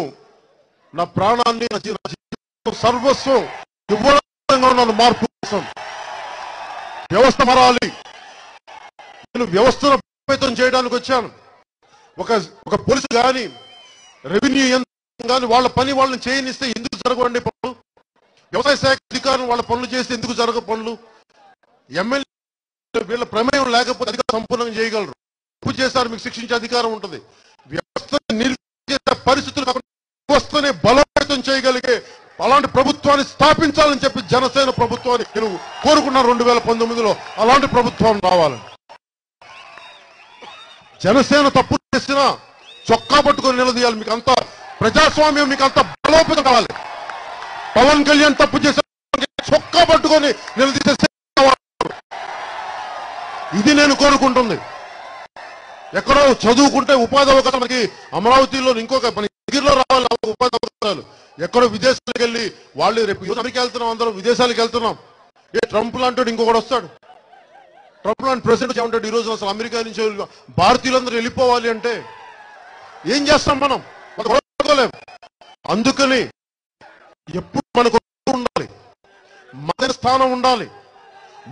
నా ప్రాణాన్ని, నా జీవితం సర్వస్వం ఇవ్వడంగా ఉన్నాను మార్పు కోసం. వ్యవస్థ మారాలి. నేను వ్యవస్థను ప్రభావితం చేయడానికి వచ్చాను. ఒక పోలీసు కానీ, రెవెన్యూ యంత్రం కానీ వాళ్ళ పని వాళ్ళని చేయనిస్తే ఎందుకు జరగవండి పనులు? వ్యవసాయ శాఖ అధికారులు వాళ్ళ పనులు చేస్తే ఎందుకు జరగ పనులు? ఎమ్మెల్యే వీళ్ళ ప్రమేయం లేకపోతే అధికారం సంపూర్ణంగా చేయగలరు. తప్పు చేశారు, మీకు శిక్షించే అధికారం ఉంటుంది. వ్యవస్థను నిలిపే పరిస్థితులు కాకుండా వ్యవస్థని బలోపేతం చేయగలిగే అలాంటి ప్రభుత్వాన్ని స్థాపించాలని చెప్పి జనసేన ప్రభుత్వాన్ని నేను కోరుకున్నాను 2019లో. అలాంటి ప్రభుత్వం రావాలని. జనసేన తప్పు చేసినా చొక్కా పట్టుకొని నిలదీయాలి. మీకు అంత ప్రజాస్వామ్యం, మీకు అంత బలోపేతం కావాలి. పవన్ కళ్యాణ్ తప్పు చేసిన చొక్కా పట్టుకొని నిలదీసే ఇది నేను కోరుకుంటుంది. ఎక్కడో చదువుకుంటే ఉపాధి అవకాశం మనకి అమరావతిలో ఇంకొక మన దగ్గరలో రావాలి ఉపాధి అవకాశాలు. ఎక్కడో విదేశాలకు వెళ్ళి వాళ్ళు రేపు అమెరికా వెళ్తున్నాం, అందరం విదేశాలకు వెళ్తున్నాం. ట్రంప్ లాంటి ఇంకొకటి వస్తాడు. ట్రంప్ లాంటి ప్రెసిడెంట్ ఏమంటాడు? ఈ రోజు అసలు అమెరికా నుంచి భారతీయులందరూ వెళ్ళిపోవాలి అంటే ఏం చేస్తాం మనం? అందుకని ఎప్పుడు మనకు ఉండాలి, మనదైన స్థానం ఉండాలి,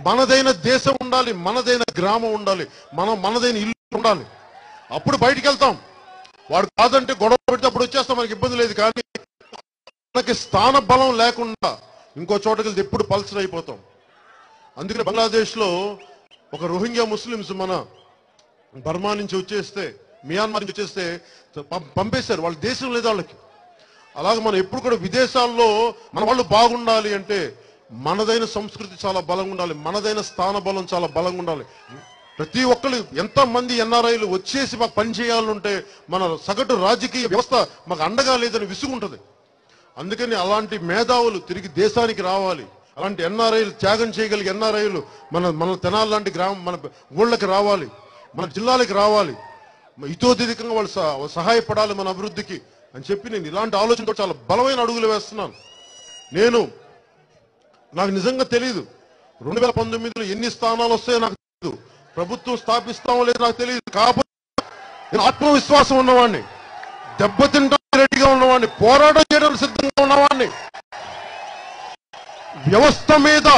మనదైన దేశం ఉండాలి, మనదైన గ్రామం ఉండాలి, మనదైన ఇల్లు ఉండాలి. అప్పుడు బయటికి వెళ్తాం. వాడు కాదంటే గొడవ పెడితే అప్పుడు వచ్చేస్తాం, మనకి ఇబ్బంది లేదు. కానీ మనకి స్థాన బలం లేకుండా ఇంకో చోటకి వెళ్తే ఎప్పుడు పల్సర్ అయిపోతాం. అందుకని బంగ్లాదేశ్ లో ఒక రోహింగ్యా ముస్లిమ్స్ మన బర్మా నుంచి వచ్చేస్తే, మియాన్మార్ నుంచి వచ్చేస్తే పంపేశారు. వాళ్ళ దేశం లేదు వాళ్ళకి. అలాగే మనం ఎప్పుడు కూడా విదేశాల్లో మన వాళ్ళు బాగుండాలి అంటే మనదైన సంస్కృతి చాలా బలంగా ఉండాలి, మనదైన స్థాన బలం చాలా బలంగా ఉండాలి. ప్రతి ఒక్కరు ఎంతమంది ఎన్ఆర్ఐలు వచ్చేసి మాకు పని చేయాలంటే మన సగటు రాజకీయ వ్యవస్థ మాకు అండగా లేదని విసుగుంటది. అందుకని అలాంటి మేధావులు తిరిగి దేశానికి రావాలి. అలాంటి ఎన్ఆర్ఐలు త్యాగం చేయగలిగే ఎన్ఆర్ఐలు మన తెనాలి లాంటి గ్రామం మన ఊళ్ళకి రావాలి, మన జిల్లాలకి రావాలి. ఇతోధికంగా వాళ్ళు సహాయపడాలి మన అభివృద్ధికి అని చెప్పి నేను ఇలాంటి ఆలోచనతో చాలా బలమైన అడుగులు వేస్తున్నాను. నాకు నిజంగా తెలియదు 2019లో ఎన్ని స్థానాలు వస్తాయో నాకు తెలియదు, ప్రభుత్వం స్థాపిస్తామో లేదో నాకు తెలియదు. కాబట్టి నేను ఆత్మవిశ్వాసం ఉన్నవాడిని, దెబ్బతింటానికి రెడీగా ఉన్నవాడిని, పోరాటం చేయడానికి సిద్ధంగా ఉన్నవాడిని, వ్యవస్థ మీద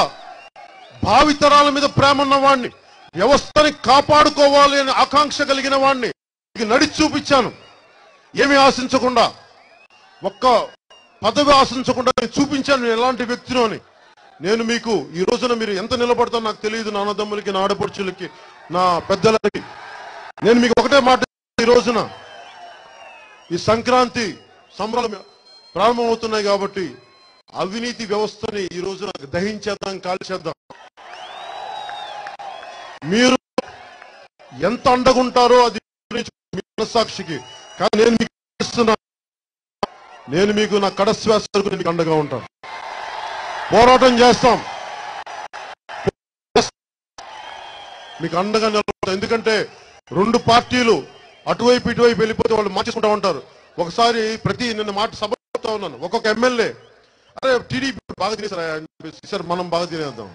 భావితరాల మీద ప్రేమ ఉన్నవాడిని, వ్యవస్థని కాపాడుకోవాలి అనే ఆకాంక్ష కలిగిన వాడిని నడిచి చూపించాను. ఏమీ ఆశించకుండా, ఒక్క పదవి ఆశించకుండా నేను చూపించాను నేను ఎలాంటి వ్యక్తినో అని. నేను మీకు ఈ రోజున మీరు ఎంత నిలబడతానో నాకు తెలియదు. నా అన్నదమ్ములకి, నా ఆడపడుచులకి, నా పెద్దలకి నేను మీకు ఒకటే మాట, ఈ రోజున ఈ సంక్రాంతి సంబరాలు ప్రారంభమవుతున్నాయి కాబట్టి అవినీతి వ్యవస్థని ఈ రోజున దహించేద్దాం, కాల్చేద్దాం. మీరు ఎంత అండగుంటారో అది మనస్సాక్షికి. కానీ నేను మీకు ఇస్తున్నా, నేను మీకు నా కడశ్వాస వరకు మీకు అండగా ఉంటాను. పోరాటం చేస్తాం, మీకు అండగా నిలబడతాం. ఎందుకంటే రెండు పార్టీలు అటువైపు ఇటువైపు వెళ్ళిపోతే వాళ్ళు మార్చేసుకుంటా ఉంటారు. ఒకసారి నిన్న మాట సభ చెప్తా ఉన్నాను, ఒక్కొక్క ఎమ్మెల్యే అరే టీడీపీ బాగా తినేసారు, ఈసారి మనం బాగా తినేద్దాం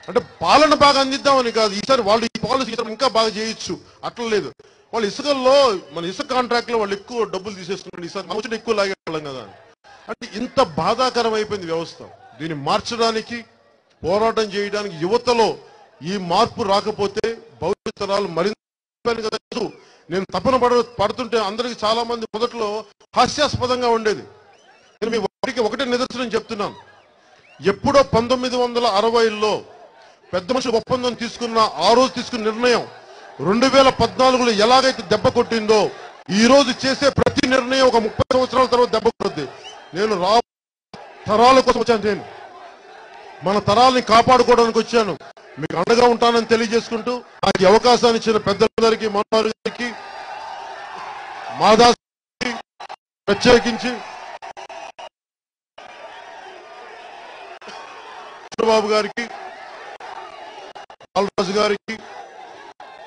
అంటే పాలన బాగా అందిద్దామని కాదు. ఈసారి వాళ్ళు ఈ పాలసీ ఇంకా బాగా చేయొచ్చు అట్లా లేదు. వాళ్ళు ఇసుకల్లో మన ఇసుక కాంట్రాక్ట్ లో వాళ్ళు ఎక్కువ డబ్బులు తీసేసుకుంటారు, ఈసారి మనం ఎక్కువ లాగేవాళ్ళం కదా. అంటే ఇంత బాధాకరం అయిపోయింది వ్యవస్థ. దీన్ని మార్చడానికి, పోరాటం చేయడానికి యువతలో ఈ మార్పు రాకపోతే భవిష్యత్ తరాలు మరింత. నేను తపన పడుతుంటే అందరికి చాలా మంది మొదట్లో హాస్యాస్పదంగా ఉండేది. నేను మీ వారికి ఒకటే నిదర్శనం చెప్తున్నాను. ఎప్పుడో 1960లో పెద్ద మనుషులు ఒప్పందం తీసుకున్న ఆ రోజు తీసుకున్న నిర్ణయం 2014లో ఎలాగైతే దెబ్బ కొట్టిందో ఈ రోజు చేసే ప్రతి నిర్ణయం ఒక 30 సంవత్సరాల తర్వాత దెబ్బ కొడుతుంది. నేను తరాల కోసం వచ్చాను, నేను మన తరాలని కాపాడుకోవడానికి వచ్చాను, మీకు అండగా ఉంటానని తెలియజేసుకుంటూ నాకు అవకాశాన్ని ఇచ్చిన పెద్దలందరికీ, మనోహర్ గారికి, మాదాస్ ప్రత్యేకించి చంద్రబాబు గారికి, బాలరాజు గారికి,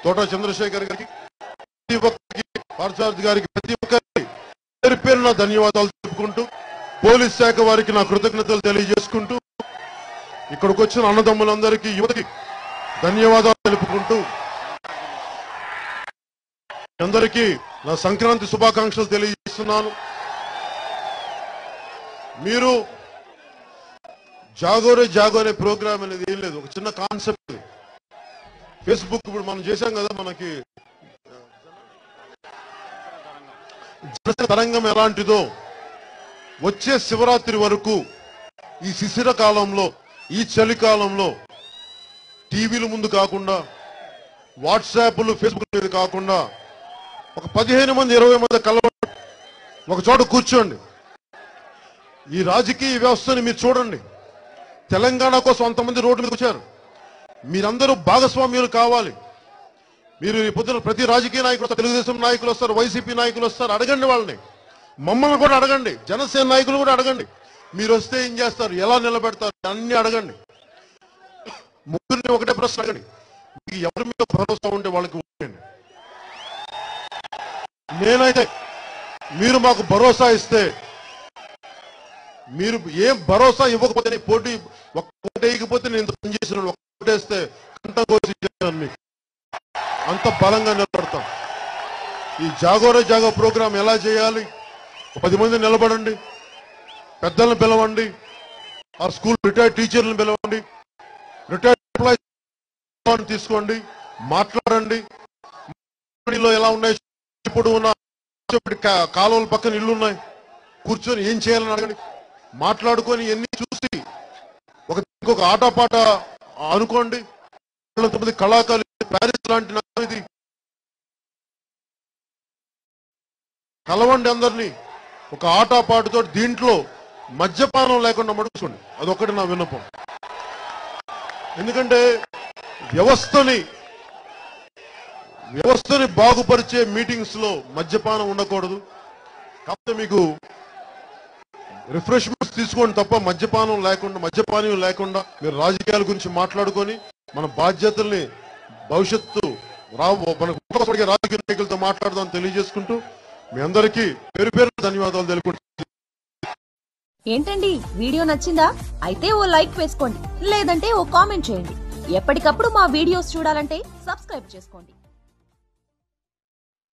తోట చంద్రశేఖర్ గారికి, ప్రతి ఒక్కరికి, పార్థసారథి గారికి, ప్రతి ఒక్కరికి పేరు పేరున ధన్యవాదాలు చెప్పుకుంటూ పోలీస్ శాఖ వారికి నా కృతజ్ఞతలు తెలియజేసుకుంటూ ఇక్కడికి వచ్చిన అన్నదమ్ములందరికీ యువతకి ధన్యవాదాలు తెలుపుకుంటూ అందరికీ నా సంక్రాంతి శుభాకాంక్షలు తెలియజేస్తున్నాను. మీరు జాగోరే జాగో అనే ప్రోగ్రామ్ అనేది ఏం లేదు, ఒక చిన్న కాన్సెప్ట్. ఫేస్బుక్ ఇప్పుడు మనం చేశాం కదా, మనకి జనసేన తరంగం ఎలాంటిదో వచ్చే శివరాత్రి వరకు ఈ శిశిర కాలంలో, ఈ చలికాలంలో టీవీల ముందు కాకుండా, వాట్సాప్లు ఫేస్బుక్ మీద కాకుండా ఒక 15 మంది 20 మంది కలవండి, ఒక చోట కూర్చోండి. ఈ రాజకీయ వ్యవస్థని మీరు చూడండి. తెలంగాణ కోసం అంతమంది రోడ్డు మీద వచ్చారు. మీరందరూ భాగస్వామ్యులు కావాలి. మీరు ఈ పొద్దున ప్రతి రాజకీయ నాయకులు వస్తారు, తెలుగుదేశం నాయకులు వస్తారు, వైసీపీ నాయకులు వస్తారు. అడగండి వాళ్ళని, మమ్మల్ని కూడా అడగండి, జనసేన నాయకులు కూడా అడగండి. మీరు వస్తే ఏం చేస్తారు, ఎలా నిలబెడతారు, అన్ని అడగండి. ముగ్గురిని ఒకటే ప్రశ్న అడగండి, మీకు ఎవరి మీద భరోసా ఉంటే వాళ్ళకి ఓటేయండి. నేనైతే మీరు మాకు భరోసా ఇస్తే, మీరు ఏం భరోసా ఇవ్వకపోతే పోటీ ఒక్కటేయకపోతే నేను పనిచేసిన ఒక్కటేస్తే కంఠం కోసి మీకు అంత బలంగా నిలబడతాం. ఈ జాగోరే జాగో ప్రోగ్రాం ఎలా చేయాలి, 10 మంది నిలబడండి, పెద్దలను పిలవండి, ఆ స్కూల్ రిటైర్డ్ టీచర్లను పిలవండి, రిటైర్డ్ ఎంప్లాయీస్ తీసుకోండి, మాట్లాడండి. ఎలా ఉన్నాయి, ఇప్పుడు ఉన్న కాలువల పక్కన ఇల్లు ఉన్నాయి, కూర్చొని ఏం చేయాలని అడగండి, మాట్లాడుకొని ఎన్ని చూసి ఒక ఆటపాట అనుకోండి. కళాకారులు ప్యారిస్ లాంటి ఇది కలవండి అందరినీ ఒక ఆటపాటుతో. దీంట్లో మద్యపానం లేకుండా మడుచుకోండి, అదొకటి నా విన్నపం. ఎందుకంటే వ్యవస్థని బాగుపరిచే మీటింగ్స్ లో మద్యపానం ఉండకూడదు. కాకపోతే మీకు రిఫ్రెష్మెంట్స్ తీసుకోండి తప్ప మద్యపానం లేకుండా మీరు రాజకీయాల గురించి మాట్లాడుకొని మన బాధ్యతల్ని భవిష్యత్తు మనకు రాజకీయ నాయకులతో మాట్లాడదాం తెలియజేసుకుంటూ మీ అందరికీ పేరు పేరు ధన్యవాదాలు తెలుపుకుంటున్నాను. ఏంటండి, వీడియో నచ్చిందా? అయితే ఓ లైక్ వేసుకోండి, లేదంటే ఓ కామెంట్ చేయండి. ఎప్పటికప్పుడు మా వీడియోస్ చూడాలంటే సబ్స్క్రైబ్ చేసుకోండి.